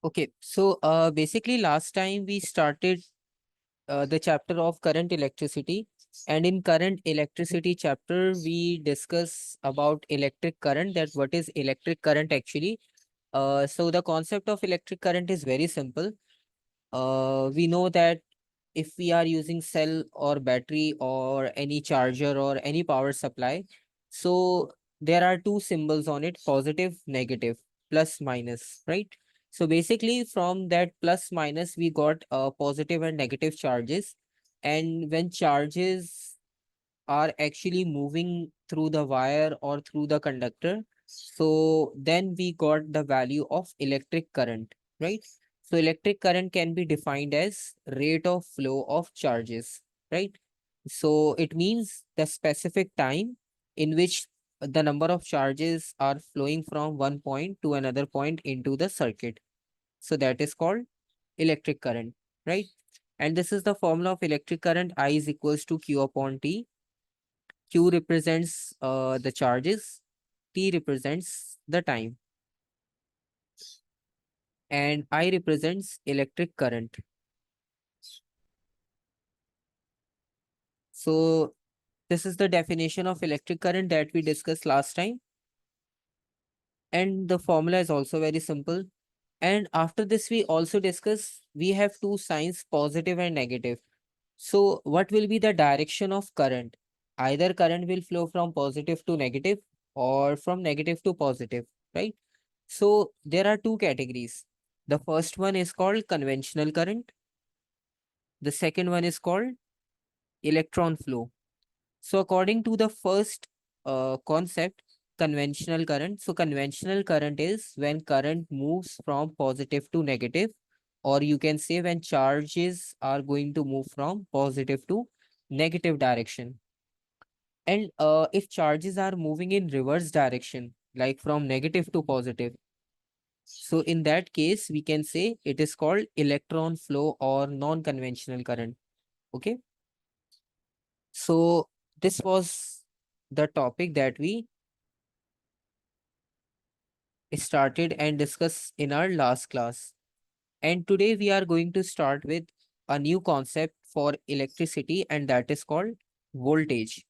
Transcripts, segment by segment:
Okay, so basically last time we started the chapter of current electricity, and in current electricity chapter we discuss about electric current, that what is electric current actually. So the concept of electric current is very simple. We know that if we are using cell or battery or any charger or any power supply, so there are two symbols on it: positive, negative, plus, minus, right? So basically from that plus minus we got positive and negative charges, and when charges are actually moving through the wire or through the conductor, so then we got the value of electric current, right? So electric current can be defined as rate of flow of charges, right? So it means the specific time in which the number of charges are flowing from one point to another point into the circuit. So that is called electric current, right? And this is the formula of electric current: I is equals to Q upon T. Q represents the charges, T represents the time, and I represents electric current. So this is the definition of electric current that we discussed last time. And the formula is also very simple. And after this, we also discuss we have two signs, positive and negative. So what will be the direction of current? Either current will flow from positive to negative or from negative to positive, right? So there are two categories. The first one is called conventional current. The second one is called electron flow. So according to the first concept, conventional current. So conventional current is when current moves from positive to negative, or you can say when charges are going to move from positive to negative direction. And if charges are moving in reverse direction, like from negative to positive, so in that case, we can say it is called electron flow or non-conventional current. Okay. So this was the topic that we started and discussed in our last class. And today we are going to start with a new concept for electricity, and that is called voltage.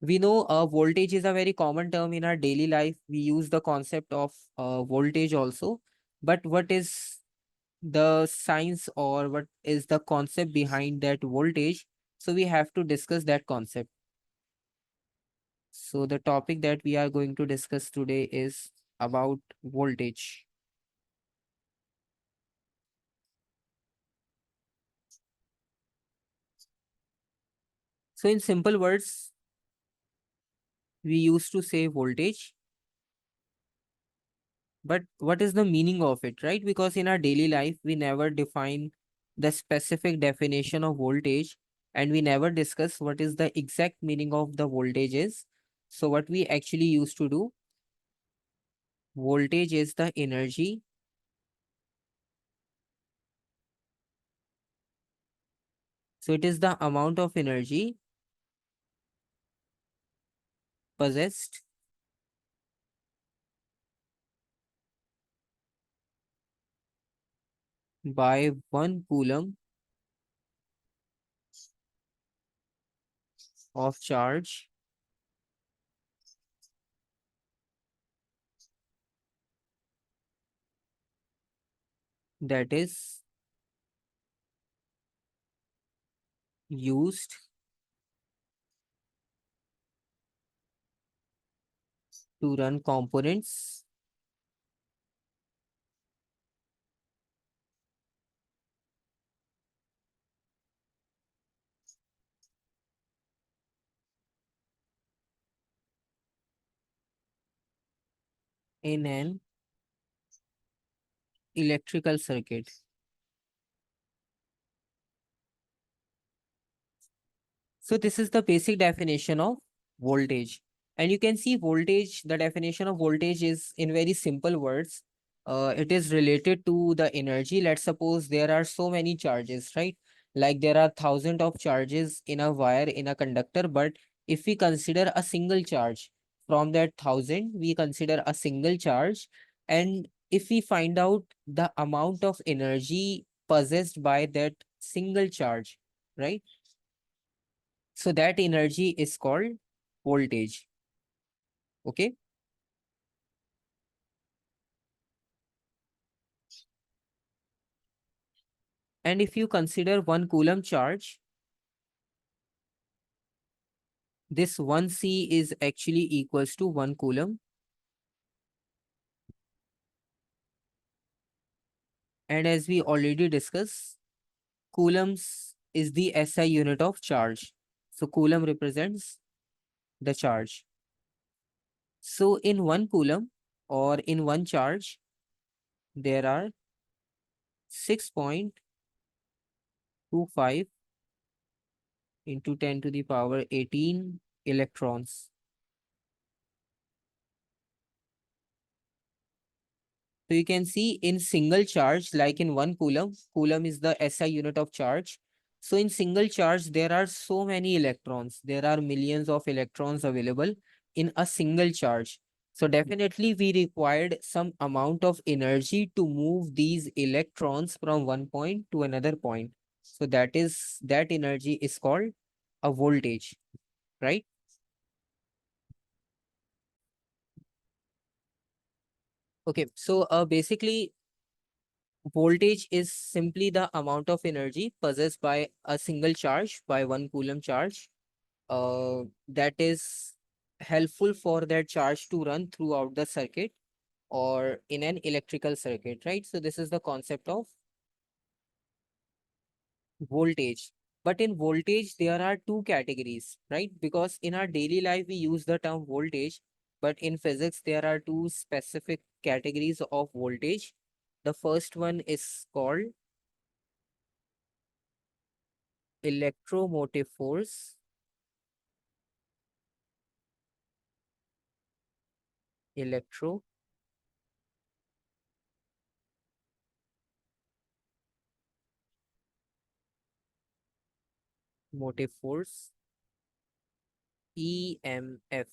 We know voltage is a very common term in our daily life. We use the concept of voltage also. But what is the science, or what is the concept behind that voltage? So we have to discuss that concept. So the topic that we are going to discuss today is about voltage. So in simple words, we used to say voltage, but what is the meaning of it, right? Because in our daily life we never define the specific definition of voltage, and we never discuss what is the exact meaning of the voltage is. So what we actually used to do, voltage is the energy. So it is the amount of energy possessed by 1 coulomb of charge that is used to run components in an electrical circuit. So this is the basic definition of voltage. And you can see voltage, the definition of voltage is in very simple words. It is related to the energy. Let's suppose there are so many charges, right? Like there are thousands of charges in a wire in a conductor, but if we consider a single charge from that thousand, we consider a single charge, and if we find out the amount of energy possessed by that single charge, right? So that energy is called voltage. Okay. And if you consider 1 coulomb charge, this 1 C is actually equals to 1 coulomb. And as we already discussed, coulombs is the SI unit of charge. So coulomb represents the charge. So in 1 coulomb or in one charge, there are 6.25 into 10 to the power 18 electrons. So you can see in single charge, like in 1 coulomb, coulomb is the SI unit of charge. So in single charge, there are so many electrons. There are millions of electrons available in a single charge. So definitely we required some amount of energy to move these electrons from one point to another point. So that energy is called a voltage, right? Okay, so basically voltage is simply the amount of energy possessed by a single charge, by 1 coulomb charge, that is helpful for that charge to run throughout the circuit or in an electrical circuit, right? So this is the concept of voltage. But in voltage, there are two categories, right? Because in our daily life, we use the term voltage, but in physics, there are two specific categories of voltage. The first one is called electromotive force, electromotive force, EMF.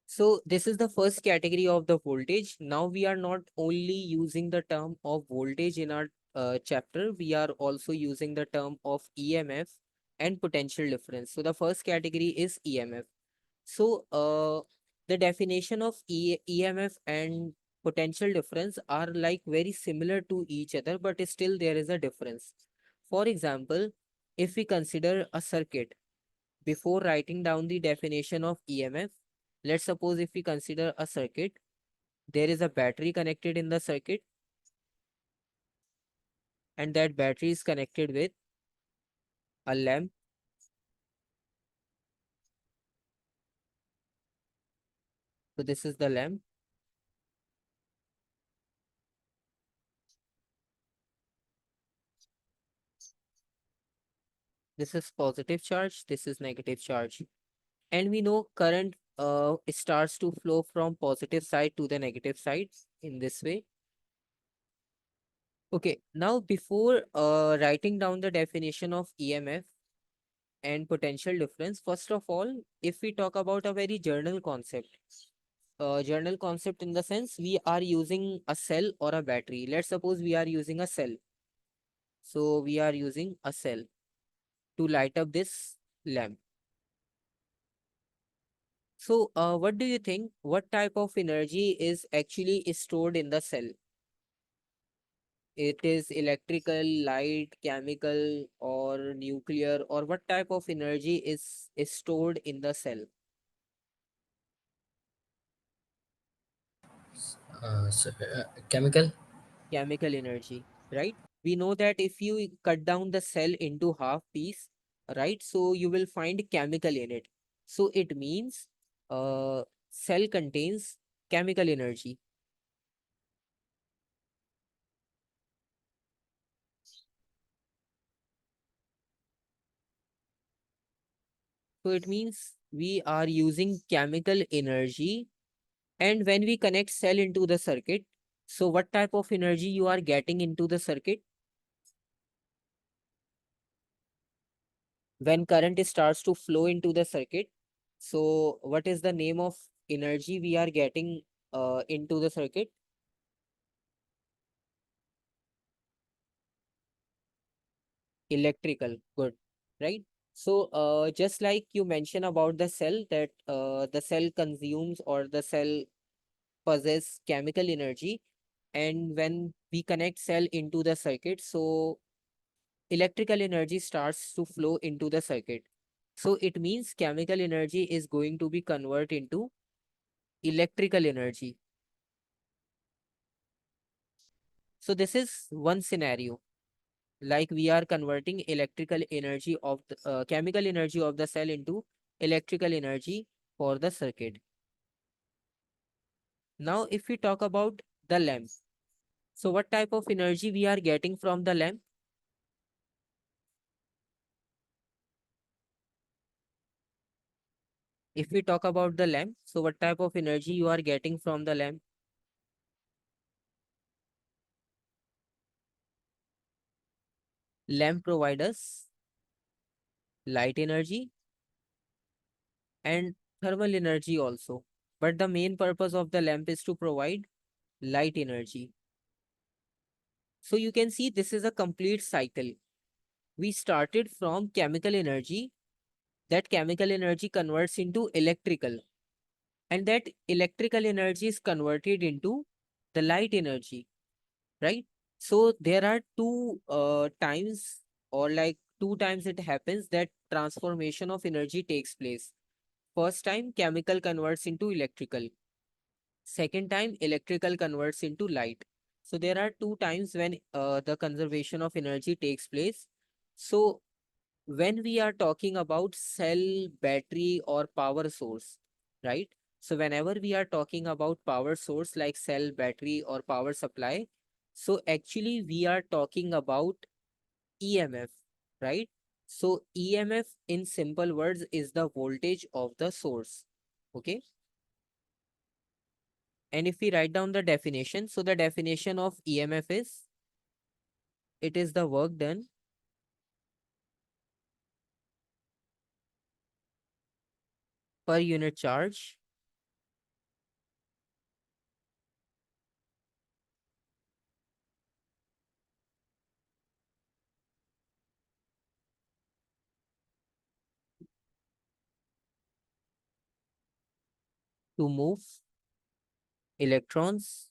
So this is the first category of the voltage. Now we are not only using the term of voltage in our chapter, we are also using the term of EMF and potential difference. So the first category is EMF. So the definition of EMF and potential difference are like very similar to each other, but still there is a difference. For example, if we consider a circuit, before writing down the definition of EMF, let's suppose if we consider a circuit, there is a battery connected in the circuit, and that battery is connected with a lamp. So this is the lamp. This is positive charge. This is negative charge. And we know current starts to flow from positive side to the negative side in this way. Okay, now before writing down the definition of EMF and potential difference, first of all, if we talk about a very general concept, general concept in the sense we are using a cell or a battery. Let's suppose we are using a cell. So we are using a cell to light up this lamp. So what do you think? What type of energy is actually stored in the cell? It is electrical, light, chemical, or nuclear, or what type of energy is stored in the cell? Chemical. Chemical energy, right? We know that if you cut down the cell into half piece, right? So you will find chemical in it. So it means cell contains chemical energy. So it means we are using chemical energy. And when we connect cell into the circuit, so what type of energy you are getting into the circuit? When current starts to flow into the circuit, so what is the name of energy we are getting into the circuit? Electrical, good, right? So just like you mentioned about the cell, that the cell consumes or the cell possess chemical energy, and when we connect cell into the circuit, so electrical energy starts to flow into the circuit. So it means chemical energy is going to be converted into electrical energy. So this is one scenario, like we are converting electrical energy of the chemical energy of the cell into electrical energy for the circuit. Now if we talk about the lamp, so what type of energy we are getting from the lamp? If we talk about the lamp, so what type of energy you are getting from the lamp? Lamp provide us light energy and thermal energy also. But the main purpose of the lamp is to provide light energy. So you can see this is a complete cycle. We started from chemical energy, that chemical energy converts into electrical, and that electrical energy is converted into the light energy, right? So there are two times, or like two times it happens that transformation of energy takes place. First time, chemical converts into electrical. Second time, electrical converts into light. So there are two times when the conservation of energy takes place. So when we are talking about cell, battery, or power source, right? So whenever we are talking about power source like cell, battery, or power supply, so actually we are talking about EMF, right? So EMF in simple words is the voltage of the source. Okay. And if we write down the definition, so the definition of EMF is, it is the work done per unit charge to move electrons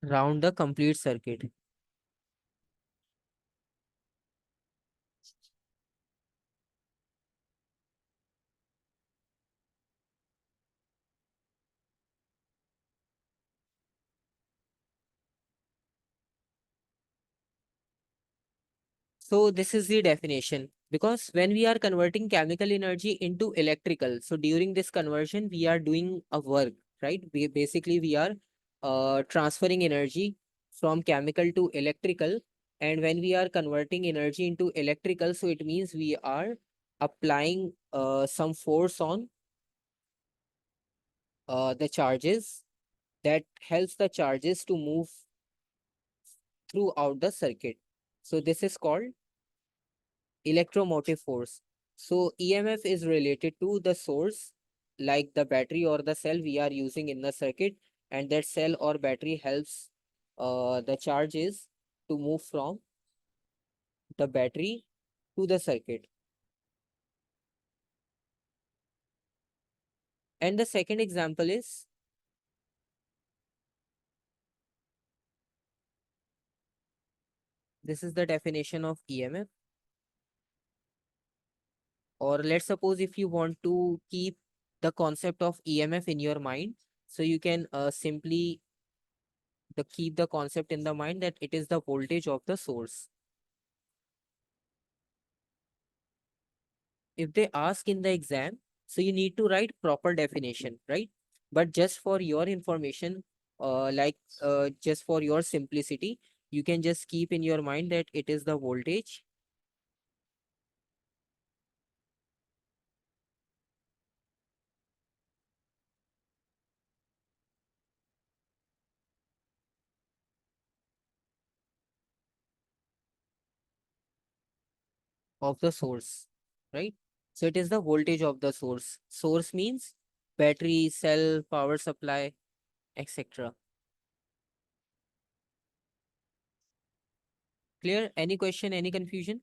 round the complete circuit. So this is the definition, because when we are converting chemical energy into electrical, so during this conversion we are doing a work, right? We are transferring energy from chemical to electrical, and when we are converting energy into electrical, so it means we are applying some force on the charges, that helps the charges to move throughout the circuit. So this is called electromotive force. So EMF is related to the source, like the battery or the cell we are using in the circuit, and that cell or battery helps the charges to move from the battery to the circuit. And the second example is, this is the definition of EMF. Or let's suppose if you want to keep the concept of EMF in your mind, so you can simply keep the concept in the mind that it is the voltage of the source. If they ask in the exam, so you need to write proper definition, right? But just for your information, just for your simplicity, you can just keep in your mind that it is the voltage of the source, right? So it is the voltage of the source. Source means battery, cell, power supply, etc. Clear? Any question, any confusion?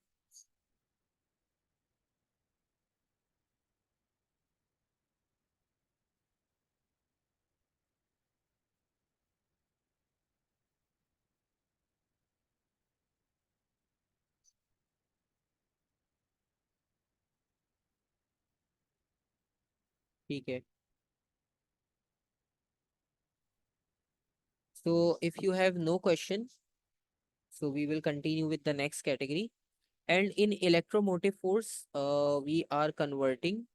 Okay. So if you have no question, so we will continue with the next category. And in electromotive force, we are converting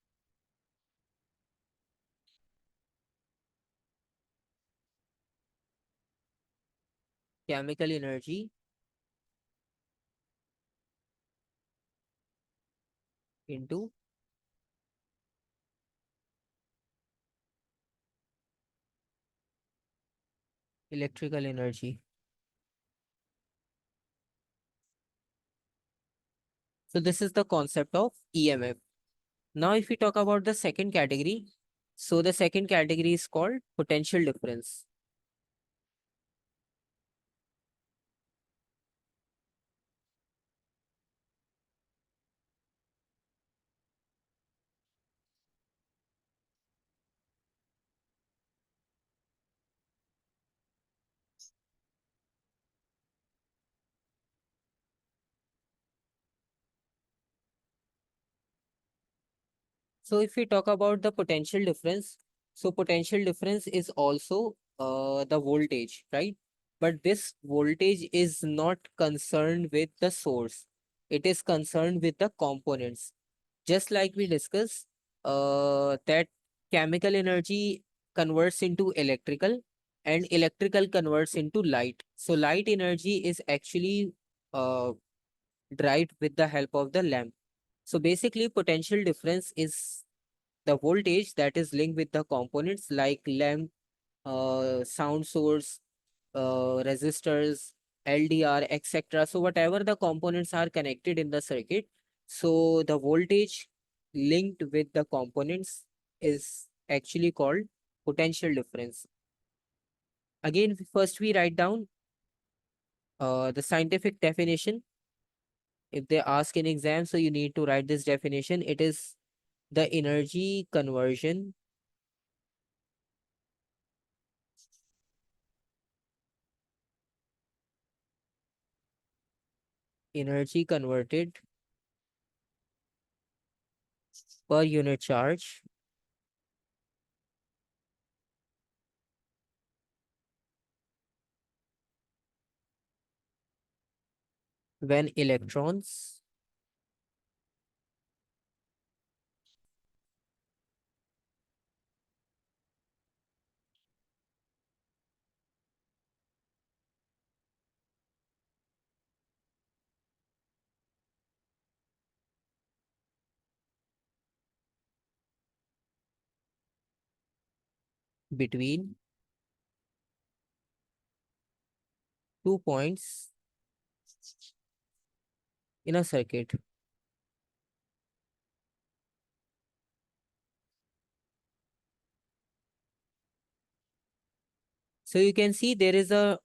chemical energy into electrical energy. So this is the concept of EMF. Now, if we talk about the second category, so the second category is called potential difference. So if we talk about the potential difference, so potential difference is also the voltage, right? But this voltage is not concerned with the source. It is concerned with the components. Just like we discussed, that chemical energy converts into electrical and electrical converts into light. So light energy is actually uh, derived with the help of the lamp. So basically potential difference is the voltage that is linked with the components like lamp, sound source, resistors, LDR, etc. So whatever the components are connected in the circuit, so the voltage linked with the components is actually called potential difference. Again, first we write down the scientific definition. If they ask in exam, so you need to write this definition. It is the energy converted per unit charge when electrons between 2 points in a circuit. So you can see there is a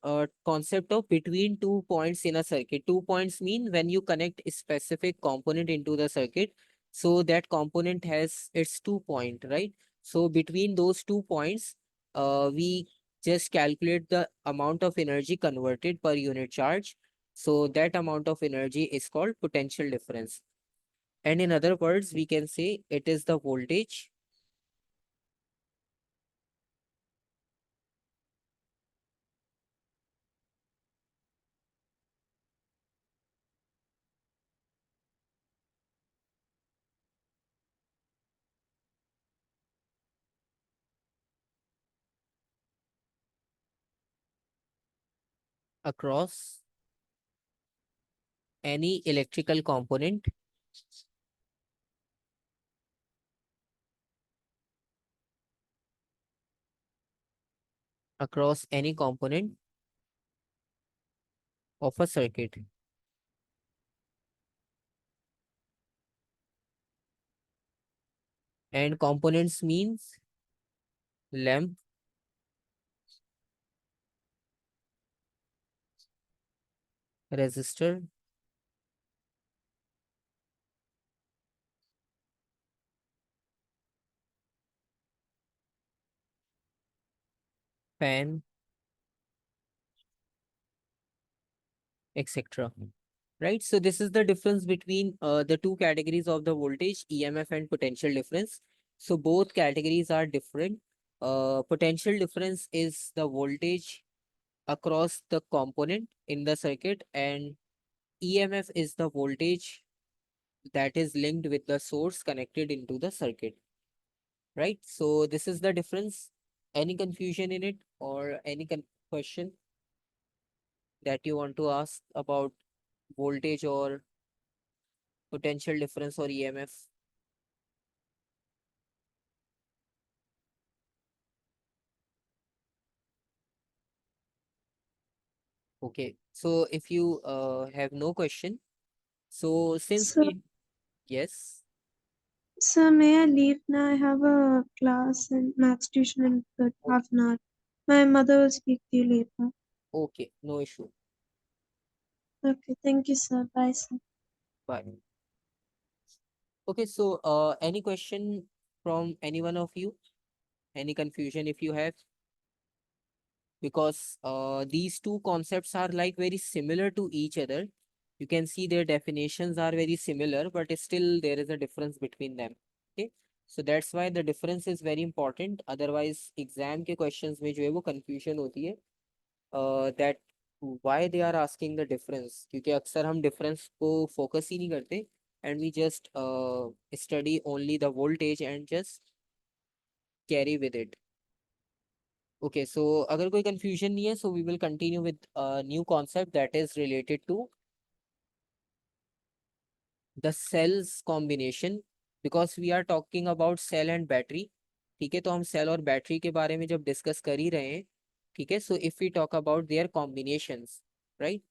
concept of between 2 points in a circuit. 2 points mean when you connect a specific component into the circuit, so that component has its 2 point, right? So between those 2 points, we just calculate the amount of energy converted per unit charge. So that amount of energy is called potential difference. And in other words, we can say it is the voltage across any electrical component across any component of a circuit. And components means lamp, resistor, fan, etc. Right? So this is the difference between the two categories of the voltage, EMF and potential difference. So both categories are different. Potential difference is the voltage across the component in the circuit, and EMF is the voltage that is linked with the source connected into the circuit. Right? So this is the difference. Any confusion in it or any question that you want to ask about voltage or potential difference or EMF? Okay. So if you have no question, so since So, we, yes, sir, may I leave now? I have a class and maths tuition in okay, half an hour. My mother will speak to you later. okay, no issue. Okay, thank you, sir. Bye, sir. Bye. Okay, so any question from any one of you? Any confusion if you have? Because these two concepts are like very similar to each other. You can see their definitions are very similar, but still there is a difference between them. Okay, so that's why the difference is very important. Otherwise, exam के questions में जो है वो confusion होती है that why they are asking the difference, क्योंकि अक्सर हम difference को focus ही नहीं करते and we just study only the voltage and just carry with it. Okay, so अगर कोई confusion नहीं है, so we will continue with a new concept that is related to the cells combination, because we are talking about cell and battery. ठीक है, तो हम cell और battery के बारे में जब डिस्कस कर ही रहे हैं, ठीक है, so if we talk about their combinations, right?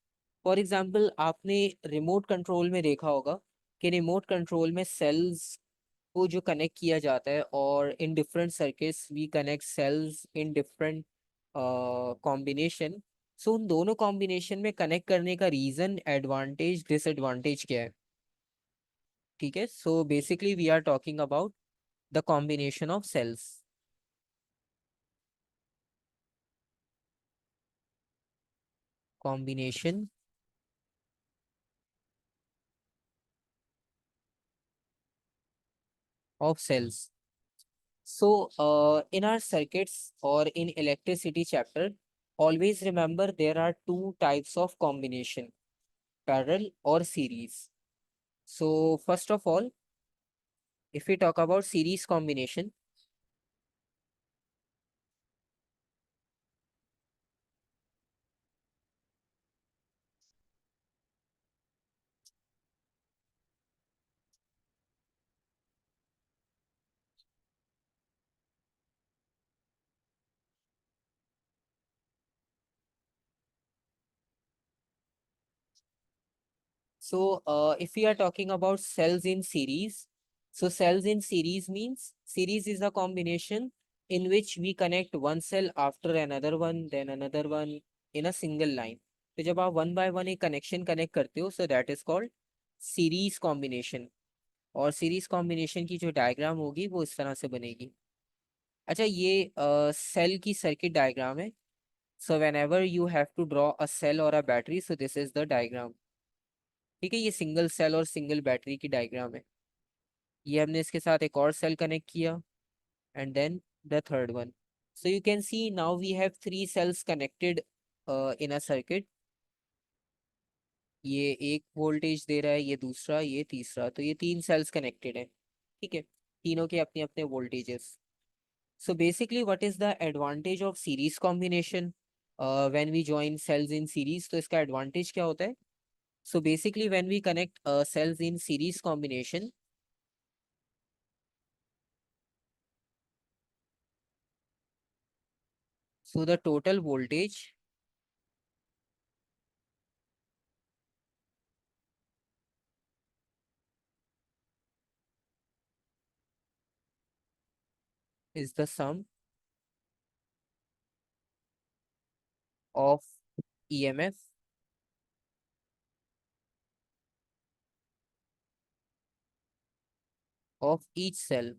For example आपने रिमोट कंट्रोल में देखा होगा कि रिमोट कंट्रोल में सेल्स को जो कनेक्ट किया जाता है, और in different circuits we connect cells in different combination. So उन दोनों कॉम्बिनेशन में कनेक्ट करने का रीजन, एडवांटेज, डिसएडवांटेज क्या है? ठीक है, so basically we are talking about the combination of cells, combination of cells. So, in our circuits or in electricity chapter, always remember there are two types of combination, parallel or series. So, first of all, if we talk about series combination, so if we are talking about cells in series, so cells in series means series is a combination in which we connect one cell after another one, then another one in a single line. तो जब आप one by one एक connection connect करते हो, so that is called series combination. और series combination की जो diagram होगी वो इस तरह से बनेगी। अच्छा, ये सेल की सर्किट डायग्राम है। So whenever you have to draw a cell और a battery, so this is the diagram. ठीक है, ये सिंगल सेल और सिंगल बैटरी की डायग्राम है। ये हमने इसके साथ एक और सेल कनेक्ट किया, and then the third one. So you can see now we have three cells connected in a circuit. ये एक वोल्टेज दे रहा है, ये दूसरा, ये तीसरा, तो ये तीन सेल्स कनेक्टेड है। ठीक है, तीनों के अपने अपने voltages. So basically, what is the advantage of series combination? When we join cells in series, तो इसका advantage क्या होता है? So basically, when we connect cells in series combination, so the total voltage is the sum of EMF of each cell.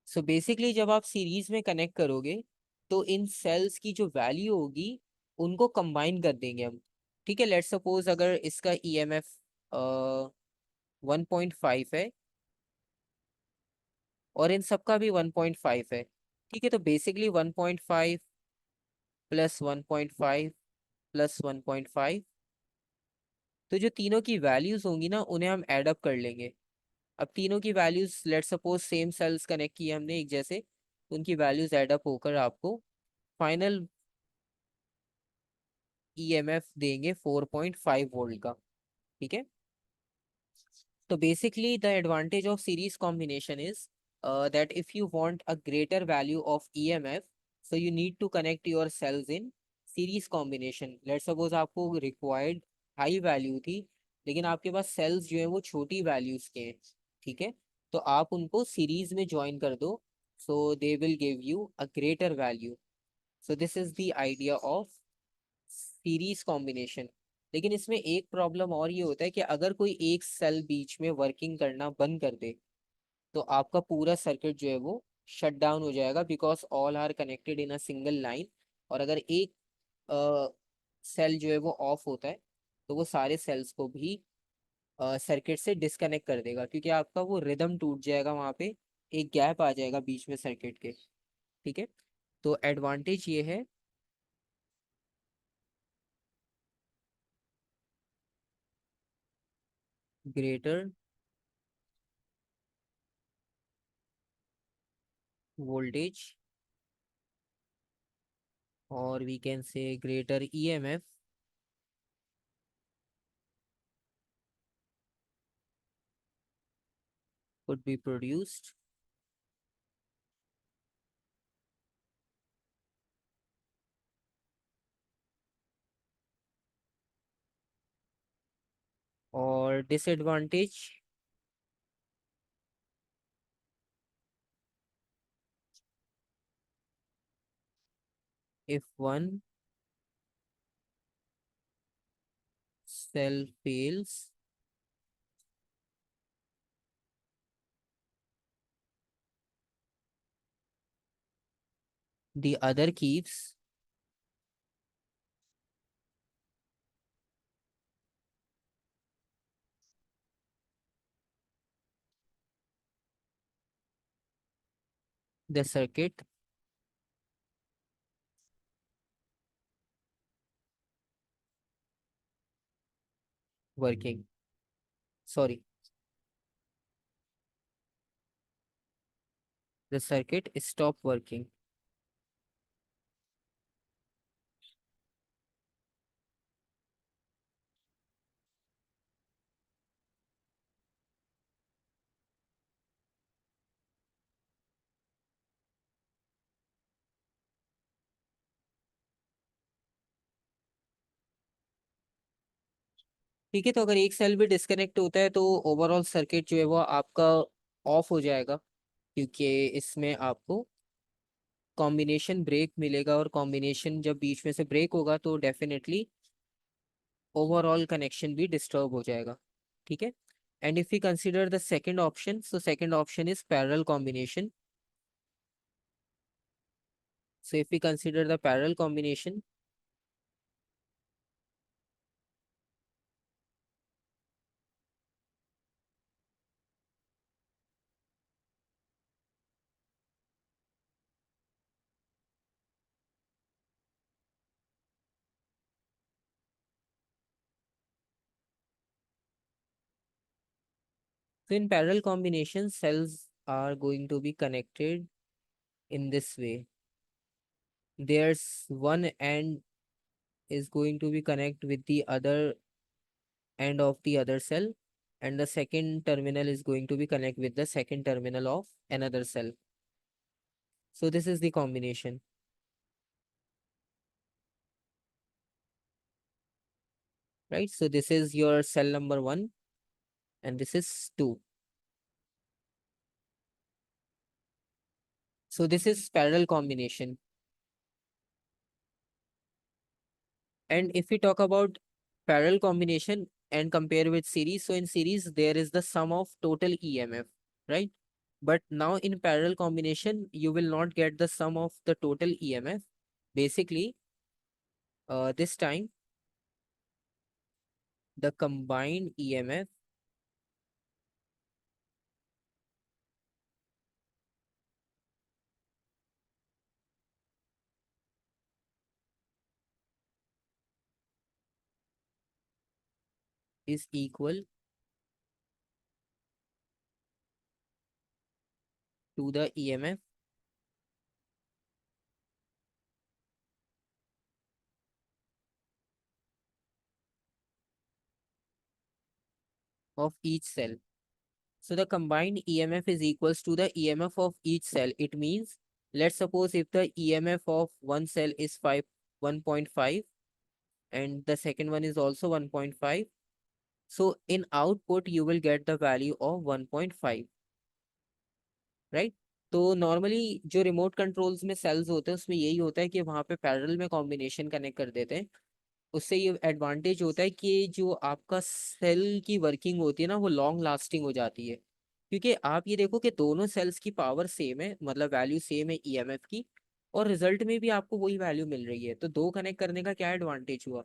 So basically जब आप series में connect करोगे तो इन सेल्स की जो वैल्यू होगी उनको कंबाइन कर देंगे हम। ठीक है, लेट्स सपोज अगर इसका ईएमएफ 1.5 है और इन सबका भी 1.5 है। ठीक है, तो बेसिकली 1.5 प्लस 1.5 प्लस 1.5, तो जो तीनों की वैल्यूज होंगी ना उन्हें हम एड अप कर लेंगे। अब तीनों की values let's suppose same cells connect किए हमने एक जैसे, तो उनकी वैल्यूज एड अप होकर आपको फाइनल ईएमएफ देंगे 4.5 वोल्ट का। ठीक है, तो basically the advantage of series combination is that if you want a greater value of EMF, so you need to connect your cells in series combination. Let's suppose आपको required high value थी लेकिन आपके पास cells जो है वो छोटी values के हैं। ठीक है, तो आप उनको series में join कर दो, so they will give you a greater value. So this is the idea of series combination. लेकिन इसमें एक प्रॉब्लम और ये होता है कि अगर कोई एक सेल बीच में वर्किंग करना बंद कर दे तो आपका पूरा सर्किट जो है वो शट डाउन हो जाएगा, because all are connected in a single line. और अगर एक सेल जो है वो ऑफ होता है तो वो सारे सेल्स को भी सर्किट से डिस्कनेक्ट कर देगा, क्योंकि आपका वो रिदम टूट जाएगा, वहाँ पे एक गैप आ जाएगा बीच में सर्किट के। ठीक है, तो एडवांटेज ये है greater voltage or we can say greater EMF could be produced or disadvantage if one cell fails, the other keeps the circuit working. Sorry, the circuit stop working. ठीक है, तो अगर एक सेल भी डिस्कनेक्ट होता है तो ओवरऑल सर्किट जो है वो आपका ऑफ हो जाएगा, क्योंकि इसमें आपको कॉम्बिनेशन ब्रेक मिलेगा, और कॉम्बिनेशन जब बीच में से ब्रेक होगा तो डेफिनेटली ओवरऑल कनेक्शन भी डिस्टर्ब हो जाएगा। ठीक है, and if you consider the second option, so second option is parallel combination. So if we consider the parallel combination, so in parallel combination, cells are going to be connected in this way. There's one end is going to be connect with the other end of the other cell, and the second terminal is going to be connect with the second terminal of another cell. So this is the combination, right? So this is your cell number one and this is two. So this is parallel combination. And if we talk about parallel combination and compare with series, so in series there is the sum of total EMF, right? But now in parallel combination, you will not get the sum of the total EMF. Basically, this time the combined EMF is equal to the EMF of each cell. So the combined EMF is equals to the EMF of each cell. It means, let's suppose if the EMF of one cell is 1.5 and the second one is also 1.5. So in output, you will get the value of 1.5, right? तो normally जो remote controls में sales होते हैं उसमें यही होता है कि वहाँ पे पैरेलल में कॉम्बिनेशन कनेक्ट कर देते हैं। उससे ये एडवांटेज होता है कि जो आपका सेल की वर्किंग होती है ना वो लॉन्ग लास्टिंग हो जाती है, क्योंकि आप ये देखो कि दोनों सेल्स की पावर सेम है, मतलब वैल्यू सेम है ईएमएफ की, और रिजल्ट में भी आपको वही वैल्यू मिल रही है। तो दो कनेक्ट करने का क्या एडवांटेज हुआ?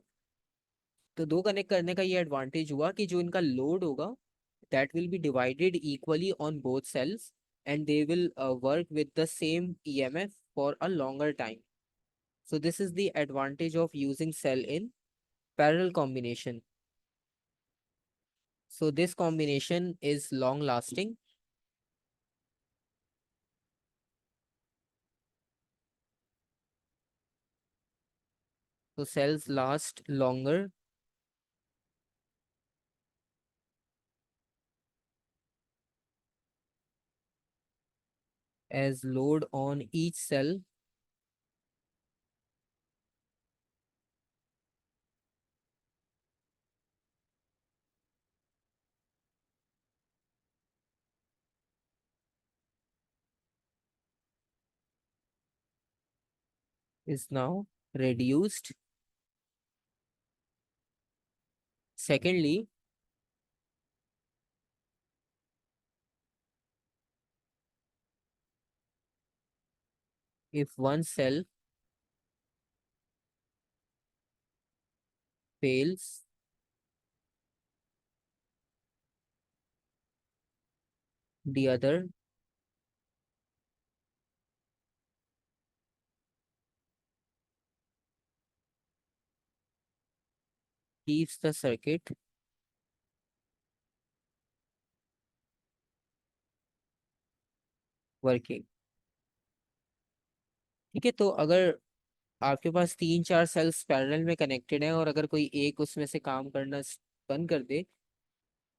तो दो कनेक्ट करने का ये एडवांटेज हुआ कि जो इनका लोड होगा that will be divided equally on both cells and they will work with the same E M F for a longer time. So this is the advantage of using cell in parallel combination. So this combination is long lasting. So cells last longer as load on each cell is now reduced. Secondly, if one cell fails, the other keeps the circuit working. ठीक है, तो अगर आपके पास तीन चार sales parallel में connected हैं और अगर कोई एक उसमें से काम करना बंद कर दे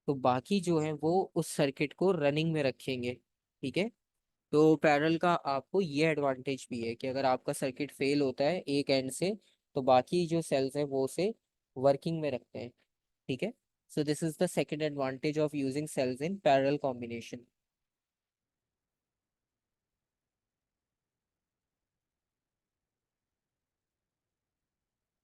तो बाकी जो है वो उस सर्किट को रनिंग में रखेंगे। ठीक है, तो पैरेलल का आपको ये एडवांटेज भी है कि अगर आपका सर्किट फेल होता है एक एंड से तो बाकी जो सेल्स हैं वो उसे वर्किंग में रखते हैं। ठीक है, so this is the second advantage of using cells in parallel combination.